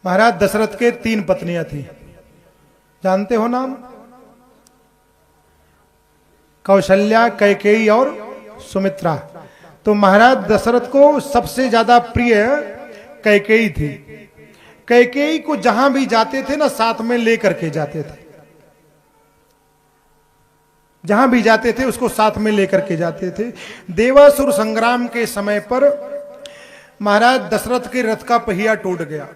महाराज दशरथ के 3 पत्नियां थी। जानते हो नाम? कौशल्या, कैकेयी और सुमित्रा। तो महाराज दशरथ को सबसे ज्यादा प्रिय कैकेयी थी। कैकेयी को जहां भी जाते थे ना, साथ में लेकर के जाते थे। जहां भी जाते थे उसको साथ में लेकर के जाते थे। देवासुर संग्राम के समय पर महाराज दशरथ के रथ का पहिया टूट गया।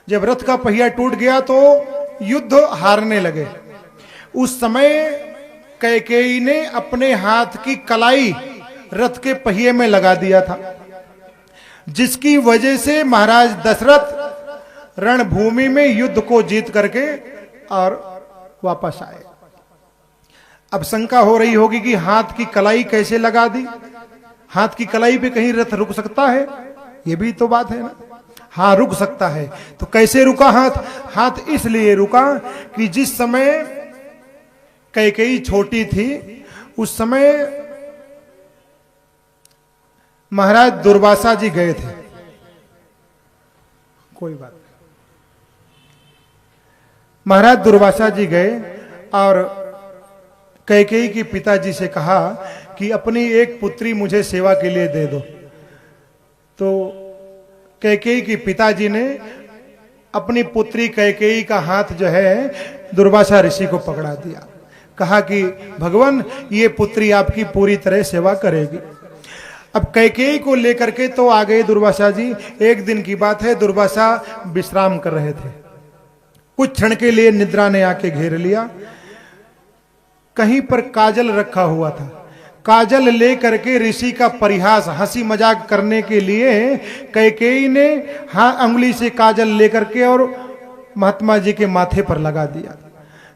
जब रथ का पहिया टूट गया तो युद्ध हारने लगे। उस समय कैकेयी ने अपने हाथ की कलाई रथ के पहिए में लगा दिया था, जिसकी वजह से महाराज दशरथ रणभूमि में युद्ध को जीत करके और वापस आए। अब शंका हो रही होगी कि हाथ की कलाई कैसे लगा दी? हाथ की कलाई पे कहीं रथ रुक सकता है? ये भी तो बात है ना। हाँ, रुक सकता है। तो कैसे रुका हाथ? हाथ इसलिए रुका कि जिस समय कैकेयी छोटी थी उस समय महाराज दुर्वासा जी गए थे। कोई बात नहीं। महाराज दुर्वासा जी गए और कैकेयी के पिताजी से कहा कि अपनी एक पुत्री मुझे सेवा के लिए दे दो। तो कैकेयी के पिताजी ने अपनी पुत्री कैकेयी का हाथ जो है दुर्वासा ऋषि को पकड़ा दिया। कहा कि भगवान, ये पुत्री आपकी पूरी तरह सेवा करेगी। अब कैकेयी को लेकर के तो आ गए दुर्वासा जी। एक दिन की बात है, दुर्वासा विश्राम कर रहे थे। कुछ क्षण के लिए निद्रा ने आके घेर लिया। कहीं पर काजल रखा हुआ था। काजल लेकर के ऋषि का परिहास, हंसी मजाक करने के लिए कैकेयी ने अंगुली से काजल लेकर के और महात्मा जी के माथे पर लगा दिया।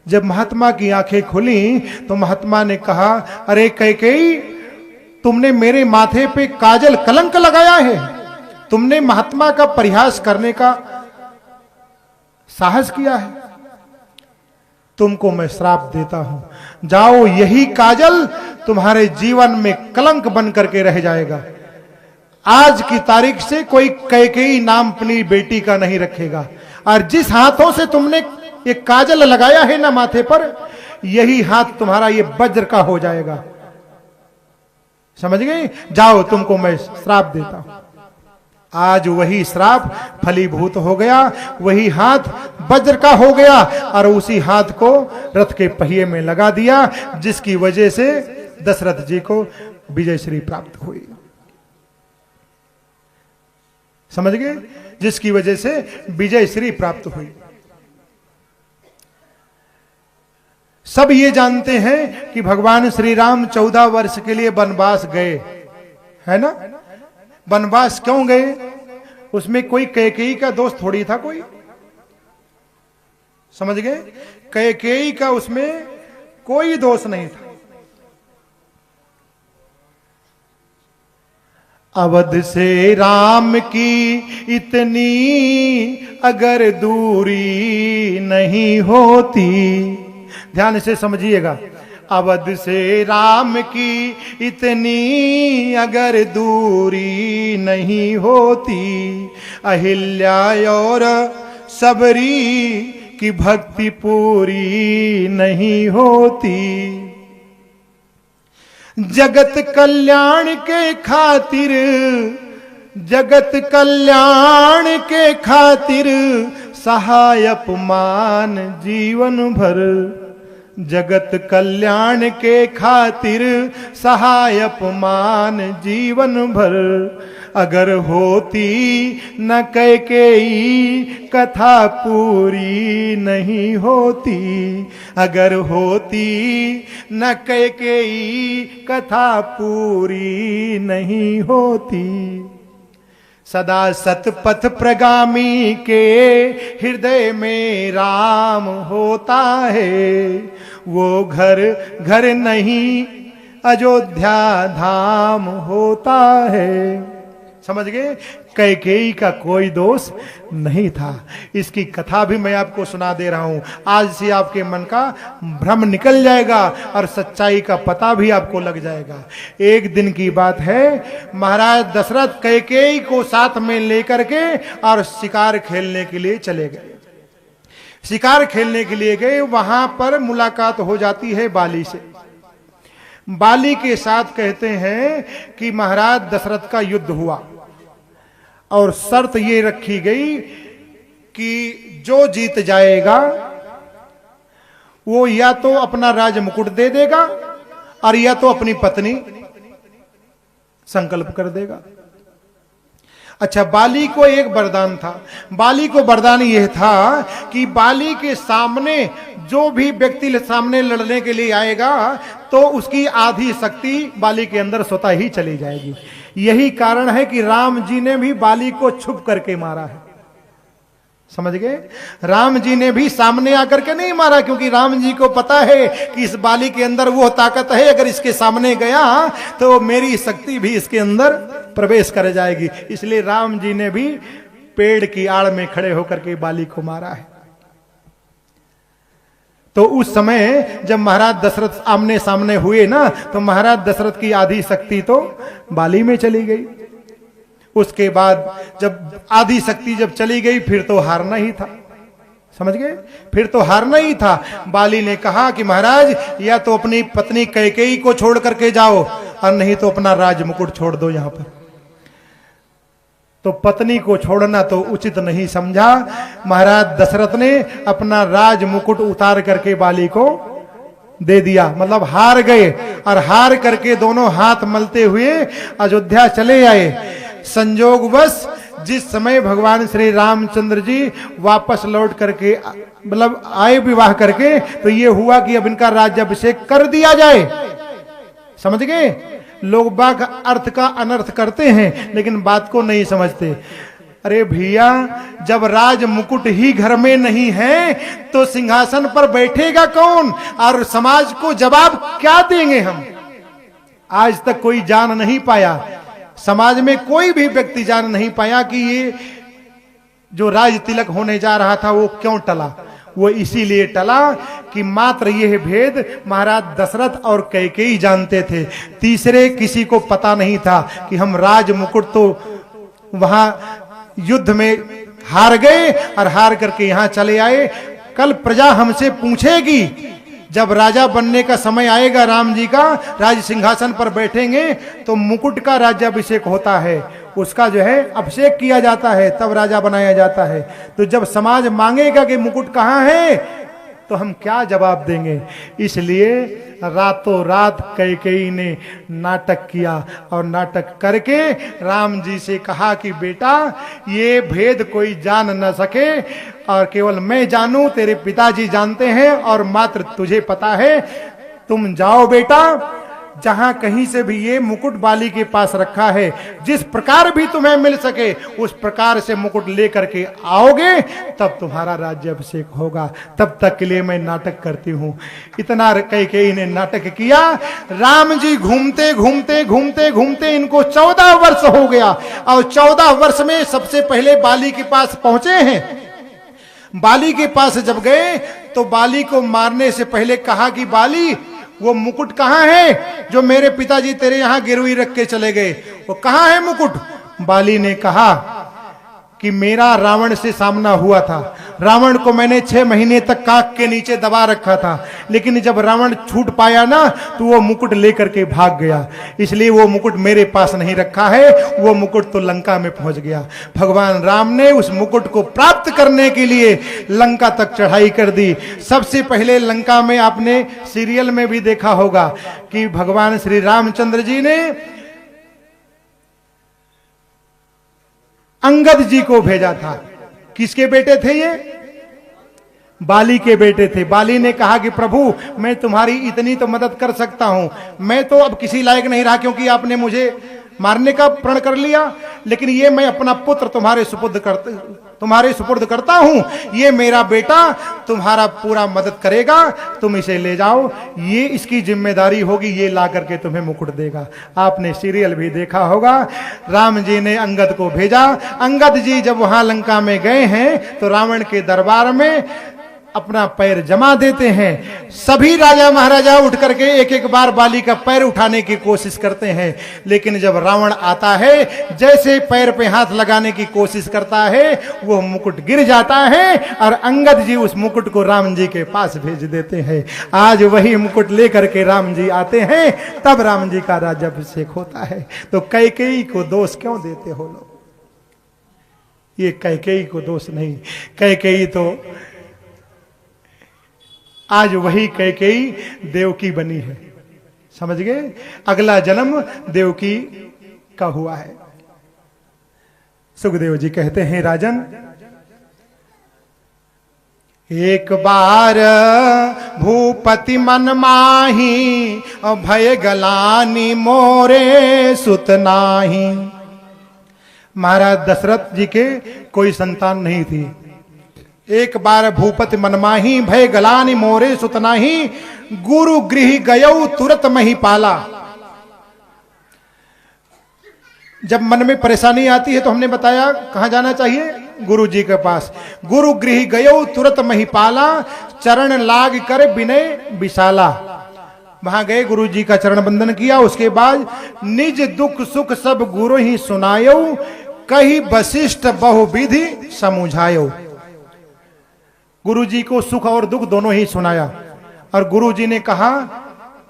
जब महात्मा की आंखें खुली तो महात्मा ने कहा, अरे कैकेयी, तुमने मेरे माथे पे काजल कलंक लगाया है। तुमने महात्मा का परिहास करने का साहस किया है। तुमको मैं श्राप देता हूं, जाओ, यही काजल तुम्हारे जीवन में कलंक बन करके रह जाएगा। आज की तारीख से कोई कैकेयी नाम अपनी बेटी का नहीं रखेगा। और जिस हाथों से तुमने ये काजल लगाया है ना माथे पर, यही हाथ तुम्हारा ये वज्र का हो जाएगा। समझ गए? जाओ, तुमको मैं श्राप देता हूं। आज वही श्राप फलीभूत हो गया। वही हाथ वज्र का हो गया और उसी हाथ को रथ के पहिए में लगा दिया, जिसकी वजह से दशरथ जी को विजय श्री प्राप्त हुई। समझ गए? जिसकी वजह से विजय श्री प्राप्त हुई। सब ये जानते हैं कि भगवान श्री राम 14 वर्ष के लिए वनवास गए, है ना? वनवास क्यों गए? उसमें कोई कैकेयी का दोष थोड़ी था कोई। समझ गए? कैकेयी का उसमें कोई दोष नहीं था। अवध से राम की इतनी अगर दूरी नहीं होती, ध्यान से समझिएगा, अवध से राम की इतनी अगर दूरी नहीं होती, अहिल्या और सबरी की भक्ति पूरी नहीं होती। जगत कल्याण के खातिर, जगत कल्याण के खातिर सहाय अपमान जीवन भर, जगत कल्याण के खातिर सहाय अपमान जीवन भर। अगर होती न कैकेयी कथा पूरी नहीं होती, अगर होती न कैकेयी कथा पूरी नहीं होती। सदा सतपथ प्रगामी के हृदय में राम होता है, वो घर घर नहीं अयोध्या धाम होता है। समझ गए? कैकेयी का कोई दोष नहीं था। इसकी कथा भी मैं आपको सुना दे रहा हूं। आज से आपके मन का भ्रम निकल जाएगा और सच्चाई का पता भी आपको लग जाएगा। एक दिन की बात है, महाराज दशरथ कैकेयी को साथ में लेकर के और शिकार खेलने के लिए चले गए। शिकार खेलने के लिए गए, वहां पर मुलाकात हो जाती है बाली से। बाली के साथ कहते हैं कि महाराज दशरथ का युद्ध हुआ और शर्त ये रखी गई कि जो जीत जाएगा वो या तो अपना राज मुकुट दे देगा और या तो अपनी पत्नी संकल्प कर देगा। अच्छा, बाली को एक वरदान था। बाली को वरदान यह था कि बाली के सामने जो भी व्यक्ति सामने लड़ने के लिए आएगा तो उसकी आधी शक्ति बाली के अंदर स्वतः ही चली जाएगी। यही कारण है कि राम जी ने भी बाली को छुप करके मारा है। समझ गए? राम जी ने भी सामने आकर के नहीं मारा, क्योंकि राम जी को पता है कि इस बाली के अंदर वो ताकत है, अगर इसके सामने गया तो मेरी शक्ति भी इसके अंदर प्रवेश कर जाएगी। इसलिए राम जी ने भी पेड़ की आड़ में खड़े होकर के बाली को मारा है। तो उस समय जब महाराज दशरथ आमने सामने हुए ना, तो महाराज दशरथ की आधी शक्ति तो बाली में चली गई। उसके बाद जब आधी शक्ति जब चली गई, फिर तो हारना ही था। समझ गए? फिर तो हारना ही था। बाली ने कहा कि महाराज या तो अपनी पत्नी कैकेयी को छोड़ करके जाओ और नहीं तो अपना राज मुकुट छोड़ दो यहां पर। तो पत्नी को छोड़ना तो उचित नहीं समझा। महाराज दशरथ ने अपना राज मुकुट उतार करके बाली को दे दिया, मतलब हार गए। और हार करके दोनों हाथ मलते हुए अयोध्या चले आए। संजोगवश जिस समय भगवान श्री रामचंद्र जी वापस लौट करके मतलब आए विवाह करके, तो ये हुआ कि अब इनका राज्याभिषेक कर दिया जाए। समझ गए? लोग बाग अर्थ का अनर्थ करते हैं लेकिन बात को नहीं समझते। अरे भैया, जब राज मुकुट ही घर में नहीं है तो सिंहासन पर बैठेगा कौन और समाज को जवाब क्या देंगे हम? आज तक कोई जान नहीं पाया, समाज में कोई भी व्यक्ति जान नहीं पाया कि ये जो राज तिलक होने जा रहा था वो क्यों टला। वो इसीलिए टला कि मात्र यह भेद महाराज दशरथ और कैकेयी जानते थे। तीसरे किसी को पता नहीं था कि हम राज मुकुट तो वहां युद्ध में हार गए और हार करके यहां चले आए। कल प्रजा हमसे पूछेगी, जब राजा बनने का समय आएगा, राम जी का राज सिंहासन पर बैठेंगे तो मुकुट का राज्याभिषेक होता है, उसका जो है अभिषेक किया जाता है, तब राजा बनाया जाता है। तो जब समाज मांगेगा कि मुकुट कहां है तो हम क्या जवाब देंगे? इसलिए रातों रात कैकेयी ने नाटक किया और नाटक करके राम जी से कहा कि बेटा, ये भेद कोई जान न सके और केवल मैं जानूं, तेरे पिताजी जानते हैं और मात्र तुझे पता है। तुम जाओ बेटा, जहां कहीं से भी ये मुकुट बाली के पास रखा है, जिस प्रकार भी तुम्हें मिल सके उस प्रकार से मुकुट लेकर के आओगे, तब तुम्हारा राज्याभिषेक होगा। तब तक के लिए मैं नाटक करती हूं। इतना कैकेयी ने नाटक किया। राम जी घूमते घूमते घूमते घूमते इनको 14 वर्ष हो गया और 14 वर्ष में सबसे पहले बाली के पास पहुंचे हैं। बाली के पास जब गए तो बाली को मारने से पहले कहा कि बाली, वो मुकुट कहां है जो मेरे पिताजी तेरे यहां गिरवी रख के चले गए? वो कहां है मुकुट? बाली ने कहा कि मेरा रावण से सामना हुआ था, रावण को मैंने 6 महीने तक काक के नीचे दबा रखा था, लेकिन जब रावण छूट पाया ना तो वो मुकुट लेकर के भाग गया, इसलिए वो मुकुट मेरे पास नहीं रखा है। वो मुकुट तो लंका में पहुंच गया। भगवान राम ने उस मुकुट को प्राप्त करने के लिए लंका तक चढ़ाई कर दी। सबसे पहले लंका में आपने सीरियल में भी देखा होगा कि भगवान श्री रामचंद्र जी ने अंगद जी को भेजा था। किसके बेटे थे ये? बाली के बेटे थे। बाली ने कहा कि प्रभु, मैं तुम्हारी इतनी तो मदद कर सकता हूं, मैं तो अब किसी लायक नहीं रहा क्योंकि आपने मुझे मारने का प्रण कर लिया, लेकिन ये मैं अपना पुत्र तुम्हारे सुपुर्द करता हूं, ये मेरा बेटा तुम्हारा पूरा मदद करेगा, तुम इसे ले जाओ, ये इसकी जिम्मेदारी होगी, ये ला करके तुम्हें मुकुट देगा। आपने सीरियल भी देखा होगा, राम जी ने अंगद को भेजा, अंगद जी जब वहां लंका में गए हैं तो रावण के दरबार में अपना पैर जमा देते हैं। सभी राजा महाराजा उठ करके एक एक बार बाली का पैर उठाने की कोशिश करते हैं, लेकिन जब रावण आता है, जैसे पैर पे हाथ लगाने की कोशिश करता है, वो मुकुट गिर जाता है और अंगद जी उस मुकुट को राम जी के पास भेज देते हैं। आज वही मुकुट लेकर के राम जी आते हैं, तब राम जी का राज्याभिषेक होता है। तो कैकेयी को दोष क्यों देते हो लोग? ये कैकेयी को दोष नहीं, कैकेयी तो आज वही कैकेयी देवकी बनी है, समझ गए? अगला जन्म देवकी का हुआ है। सुखदेव जी कहते हैं, राजन एक बार भूपति मन माही, भय गलानी मोरे सुत नाही। महाराज दशरथ जी के कोई संतान नहीं थी। एक बार भूपति मनमाही, भय गलानी मोरे सुतनाही, गुरु गृह गयौ तुरत मही पाला। जब मन में परेशानी आती है तो हमने बताया कहां जाना चाहिए? गुरु जी के पास। गुरु गृह गयौ तुरत मही पाला, चरण लाग कर विनय विशाला। वहां गए, गुरु जी का चरण बंदन किया, उसके बाद निज दुख सुख सब गुरु ही सुनायो, कही वशिष्ठ बहुविधि समुझायो। गुरु जी को सुख और दुख दोनों ही सुनाया और गुरु जी ने कहा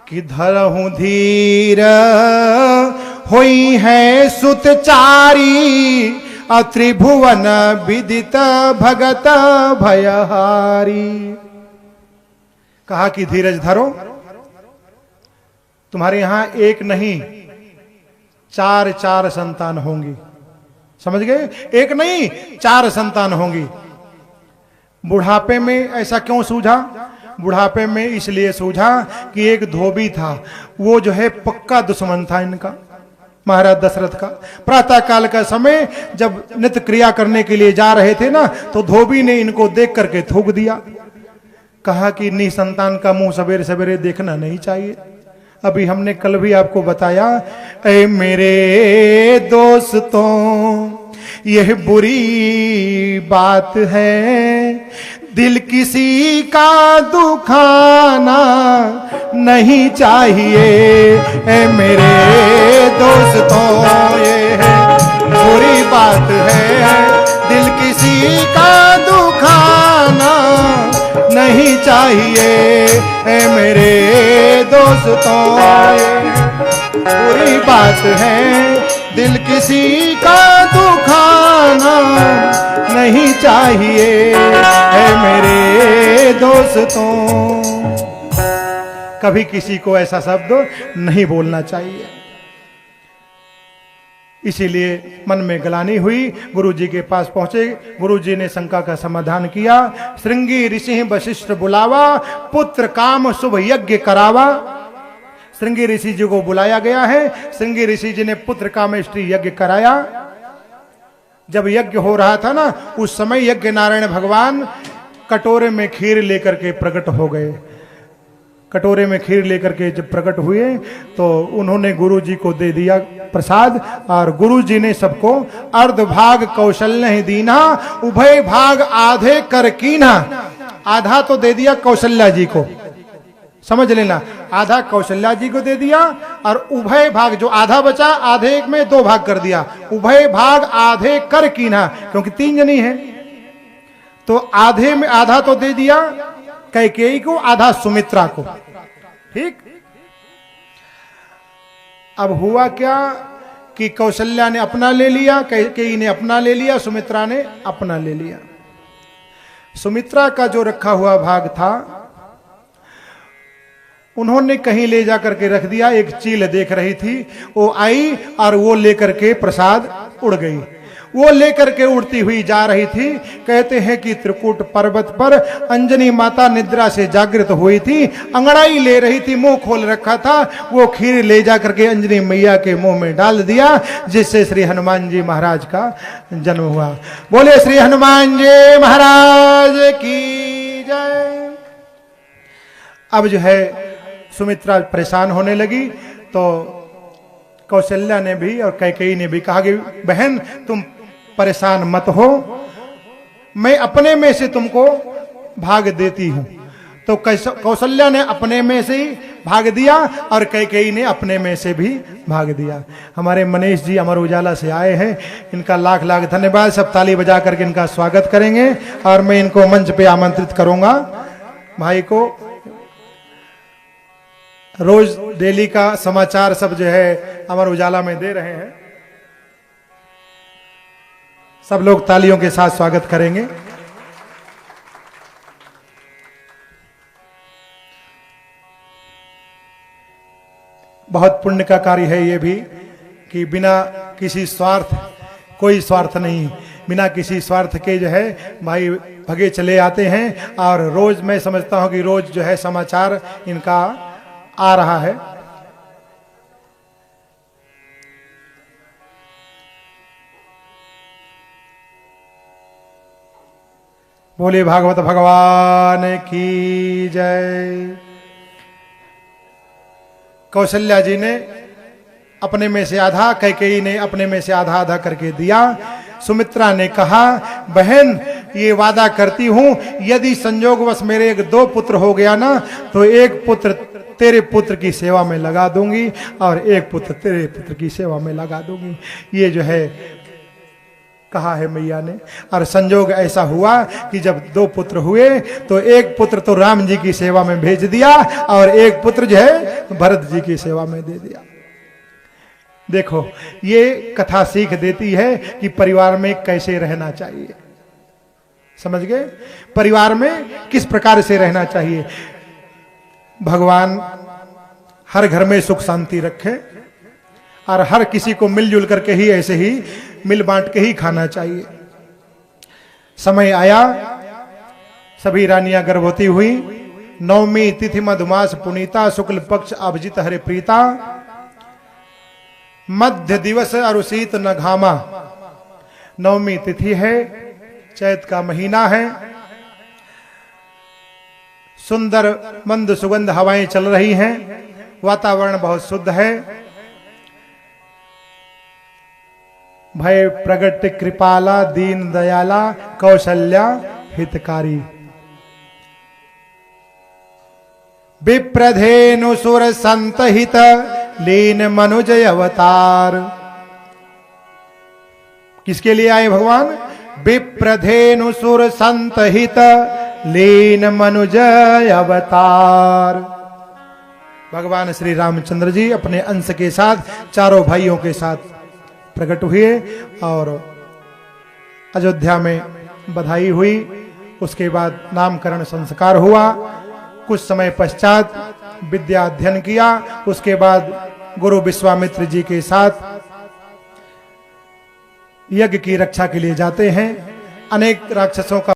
कि धरहु धीर होई है सुत चारी, त्रिभुवन विदित भगत भयहारी। कहा कि धीरज धरो, तुम्हारे यहां एक नहीं चार चार संतान होंगी, समझ गए? एक नहीं चार संतान होंगी। बुढ़ापे में ऐसा क्यों सूझा? बुढ़ापे में इसलिए सूझा कि एक धोबी था, वो जो है पक्का दुश्मन था इनका, महाराज दशरथ का। प्रातः काल का समय जब नित्य क्रिया करने के लिए जा रहे थे ना, तो धोबी ने इनको देख करके थूक दिया। कहा कि निसंतान का मुंह सवेरे सवेरे देखना नहीं चाहिए। अभी हमने कल भी आपको बताया, ऐ मेरे दोस्तों यह बुरी बात है, दिल किसी का दुखाना नहीं चाहिए। ऐ मेरे दोस्तों ये बुरी बात है, दिल किसी का दुखाना नहीं चाहिए। ऐ मेरे दोस्तों ये बुरी बात है, दिल किसी का दुखाना नहीं चाहिए। है मेरे दोस्तों, कभी किसी को ऐसा शब्द नहीं बोलना चाहिए। इसीलिए मन में गलानी हुई, गुरु जी के पास पहुंचे। गुरु जी ने शंका का समाधान किया। श्रृंगी ऋषि वशिष्ठ बुलावा, पुत्र काम शुभ यज्ञ करावा। श्रृंगी ऋषि जी को बुलाया गया है। श्रृंगी ऋषि जी ने पुत्र कामेष्टि यज्ञ कराया। जब यज्ञ हो रहा था ना, उस समय यज्ञ नारायण भगवान कटोरे में खीर लेकर के प्रकट हो गए। कटोरे में खीर लेकर के जब प्रकट हुए तो उन्होंने गुरु जी को दे दिया प्रसाद, और गुरु जी ने सबको अर्ध भाग कौशल्य ही दीना, उभय भाग आधे कर कीना। आधा तो दे दिया कौशल्या जी को, समझ लेना, आधा कौशल्या जी को दे दिया, और उभय भाग जो आधा बचा, आधे में दो भाग कर दिया। उभय भाग आधे कर कीना, क्योंकि तीन जनी है तो आधे में आधा तो दे दिया कैकेयी को, आधा सुमित्रा को। ठीक। अब हुआ क्या कि कौशल्या ने अपना ले लिया, कैकेयी ने अपना ले लिया, सुमित्रा ने अपना ले लिया। सुमित्रा का जो रखा हुआ भाग था उन्होंने कहीं ले जाकर के रख दिया। एक चील देख रही थी, वो आई और वो लेकर के प्रसाद उड़ गई। वो लेकर के उड़ती हुई जा रही थी। कहते हैं कि त्रिकूट पर्वत पर अंजनी माता निद्रा से जागृत हुई थी, अंगड़ाई ले रही थी, मुंह खोल रखा था, वो खीर ले जा करके अंजनी मैया के मुंह में डाल दिया, जिससे श्री हनुमान जी महाराज का जन्म हुआ। बोले श्री हनुमान जी महाराज की जय। अब जो है सुमित्रा परेशान होने लगी, तो कौशल्या ने भी और कैकेयी ने भी कहा कि बहन तुम परेशान मत हो, मैं अपने में से तुमको भाग देती हूं। तो कौशल्या ने अपने में से ही भाग दिया और कैकेयी ने अपने में से भी भाग दिया। हमारे मनीष जी अमर उजाला से आए हैं, इनका लाख लाख धन्यवाद। सब ताली बजा करके इनका स्वागत करेंगे और मैं इनको मंच पे आमंत्रित करूंगा। भाई को रोज डेली का समाचार सब जो है अमर उजाला में दे रहे हैं। सब लोग तालियों के साथ स्वागत करेंगे। बहुत पुण्य का कार्य है ये भी कि बिना किसी स्वार्थ, कोई स्वार्थ नहीं, बिना किसी स्वार्थ के जो है भाई भगे चले आते हैं। और रोज मैं समझता हूं कि रोज जो है समाचार इनका आ रहा है। बोले भागवत भगवान की जय। कौशल्या जी ने अपने में से आधा, कैकेयी ने अपने में से आधा आधा करके दिया। सुमित्रा ने कहा बहन ये वादा करती हूं, यदि संयोगवश मेरे एक दो पुत्र हो गया ना, तो एक पुत्र तेरे पुत्र की सेवा में लगा दूंगी और एक पुत्र तेरे पुत्र की सेवा में लगा दूंगी। ये जो है कहा है मैया ने। और संजोग ऐसा हुआ कि जब दो पुत्र हुए तो एक पुत्र तो राम जी की सेवा में भेज दिया और एक पुत्र जो है भरत जी की सेवा में दे दिया। देखो ये कथा सीख देती है कि परिवार में कैसे रहना चाहिए। समझ गए? परिवार में किस प्रकार से रहना चाहिए। भगवान हर घर में सुख शांति रखे और हर किसी को मिलजुल करके ही ऐसे ही मिल बांट के ही खाना चाहिए। समय आया, सभी रानियां गर्भवती हुई। नवमी तिथि मधुमास पुनीता, शुक्ल पक्ष अभिजित हरे प्रीता, मध्य दिवस अरुषित न घामा। नवमी तिथि है, चैत का महीना है, सुंदर मंद सुगंध हवाएं चल रही हैं, वातावरण बहुत शुद्ध है। भय प्रगट कृपाला दीन दयाला कौशल्या हितकारी। विप्रधेनु सुर संत हित लीन मनुज अवतार। किसके लिए आए भगवान? विप्रधेनु सुर संत हित लीन मनुज अवतार। भगवान श्री रामचंद्र जी अपने अंश के साथ चारों भाइयों के साथ प्रकट हुए और अयोध्या में बधाई हुई। उसके बाद नामकरण संस्कार हुआ। कुछ समय पश्चात विद्या अध्ययन किया। उसके बाद गुरु विश्वामित्र जी के साथ यज्ञ की रक्षा के लिए जाते हैं। अनेक राक्षसों का